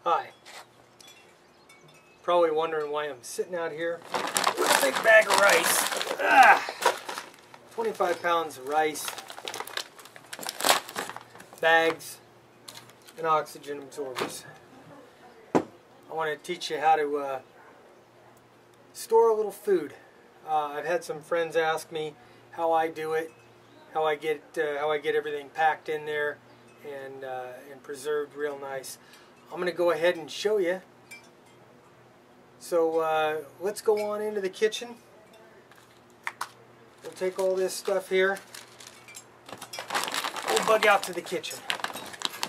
Hi. Probably wondering why I'm sitting out here with a big bag of rice. 25 pounds of rice, bags, and oxygen absorbers. I want to teach you how to store a little food. I've had some friends ask me how I do it, how I get everything packed in there and preserved real nice. I'm going to go ahead and show you. So let's go on into the kitchen. We'll take all this stuff here. We'll bug out to the kitchen.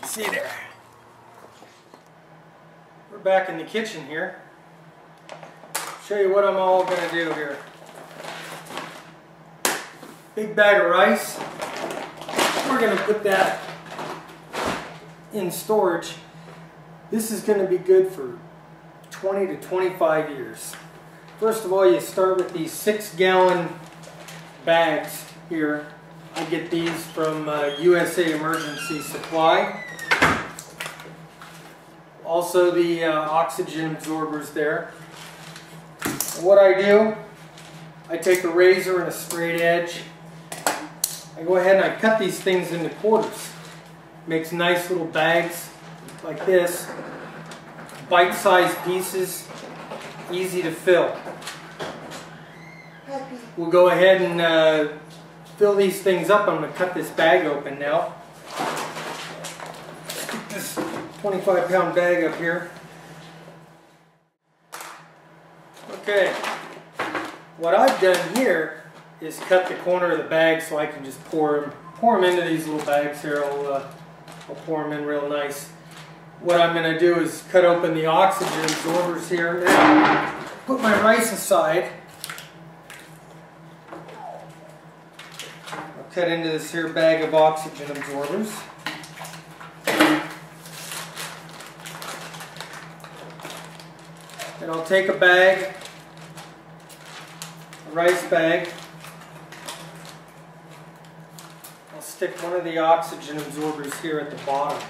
See you there. We're back in the kitchen here. Show you what I'm all going to do here. Big bag of rice. We're going to put that in storage. This is going to be good for 20 to 25 years. First of all, you start with these 6-gallon bags here. I get these from USA Emergency Supply. Also the oxygen absorbers there. And what I do, I take a razor and a straight edge. I go ahead and I cut these things into quarters. Makes nice little bags like this. Bite-sized pieces, easy to fill. We'll go ahead and fill these things up. I'm going to cut this bag open now. Stick this 25-pound bag up here. Okay, what I've done here is cut the corner of the bag so I can just pour them into these little bags here. I'll pour them in real nice. What I'm going to do is cut open the oxygen absorbers here. Now, put my rice aside. I'll cut into this here bag of oxygen absorbers. And I'll take a bag, a rice bag. I'll stick one of the oxygen absorbers here at the bottom.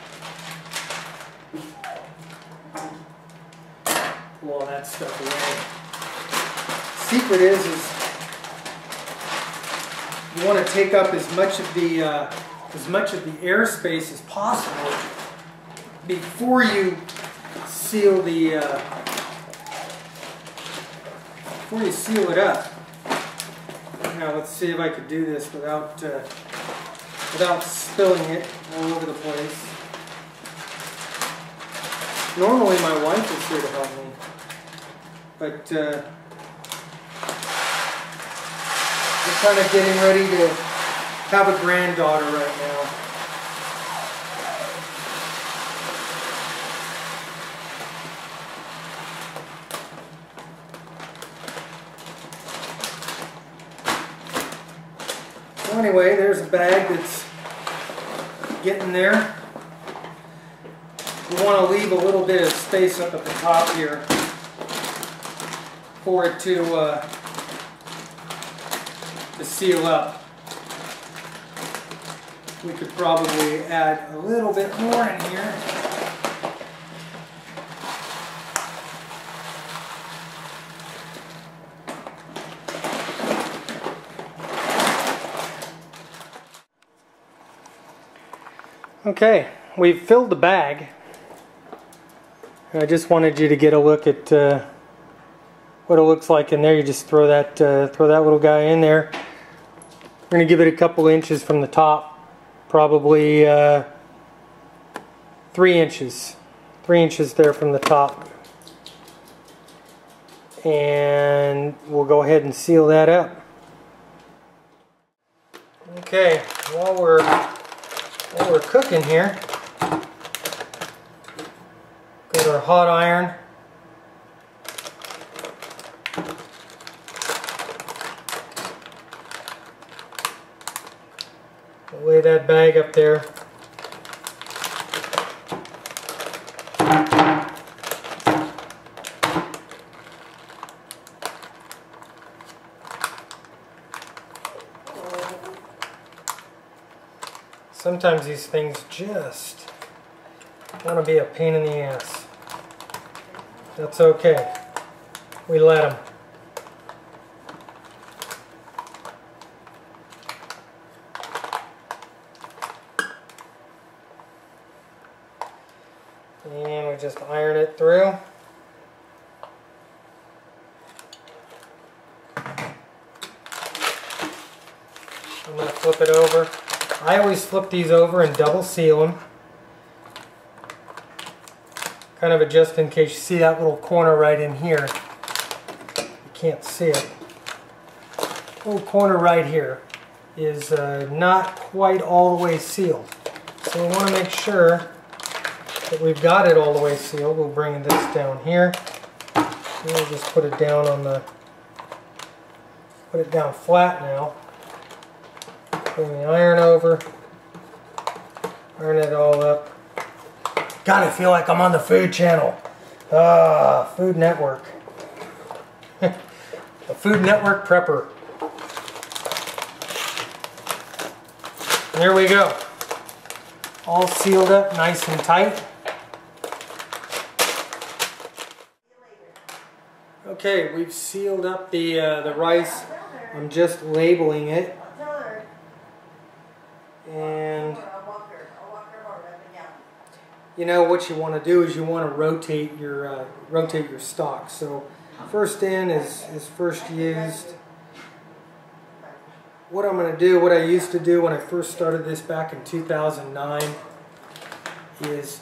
Pull all that stuff away. Secret is you want to take up as much of the airspace as possible before you seal it up. Now let's see if I could do this without spilling it all over the place. Normally my wife is here to help me, but we're kind of getting ready to have a granddaughter right now. So anyway, there's a bag that's getting there. We want to leave a little bit of space up at the top here for it to seal up. We could probably add a little bit more in here. Okay, we've filled the bag. I just wanted you to get a look at what it looks like in there. You just throw that little guy in there. We're going to give it a couple inches from the top, probably 3 inches. 3 inches there from the top. And we'll go ahead and seal that up. Okay, while we're cooking here, got our hot iron. We'll lay that bag up there. Sometimes these things just want to be a pain in the ass. That's okay. We let them. And we just iron it through. I'm going to flip it over. I always flip these over and double seal them. Kind of a just in case. You see that little corner right in here. You can't see it. Little corner right here is not quite all the way sealed. So we want to make sure that we've got it all the way sealed. We'll bring this down here. We'll just put it down on the, put it down flat now. Bring the iron over. Iron it all up. God, I feel like I'm on the Food Channel. Food Network. The Food Network prepper. There we go. All sealed up nice and tight. Okay, we've sealed up the rice. I'm just labeling it. And you know what you want to do is you want to rotate your stock. So first in is first used. What I'm going to do, what I used to do when I first started this back in 2009, is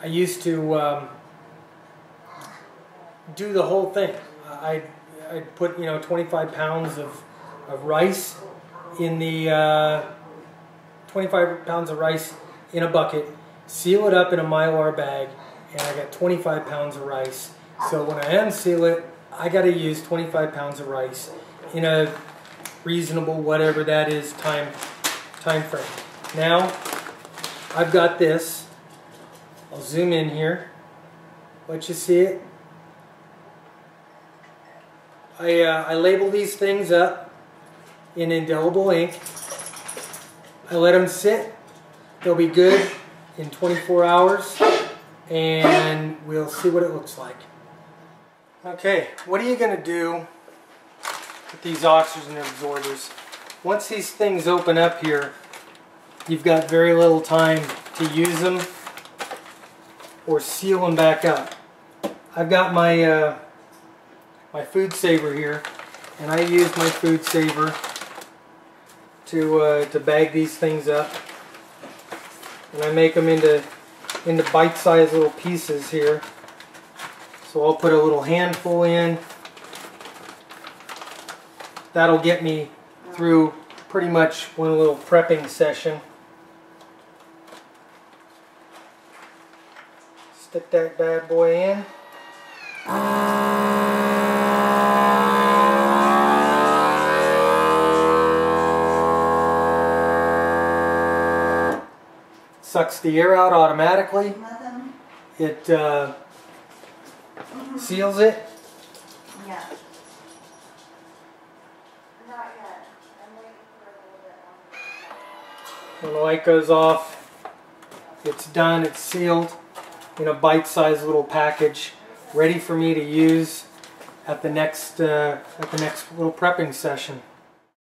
I used to do the whole thing. I'd put 25 pounds of rice in the 25 pounds of rice in a bucket, seal it up in a Mylar bag, and I got 25 pounds of rice. So when I unseal it, I got to use 25 pounds of rice in a reasonable, whatever that is, time frame. Now I've got this. I'll zoom in here. Let you see it. I label these things up in indelible ink. I let them sit. They'll be good in 24 hours, and we'll see what it looks like. Okay, what are you going to do with these oxygen absorbers? Once these things open up here, you've got very little time to use them or seal them back up. I've got my my food saver here, and I use my food saver to bag these things up, and I make them into bite-sized little pieces here. So I'll put a little handful in. That'll get me through pretty much one little prepping session. Stick that bad boy in. Sucks the air out automatically. It seals it. Yeah. Not yet. I'm waiting for a little bit longer. When the light goes off, it's done. It's sealed in a bite-sized little package, ready for me to use at the next little prepping session.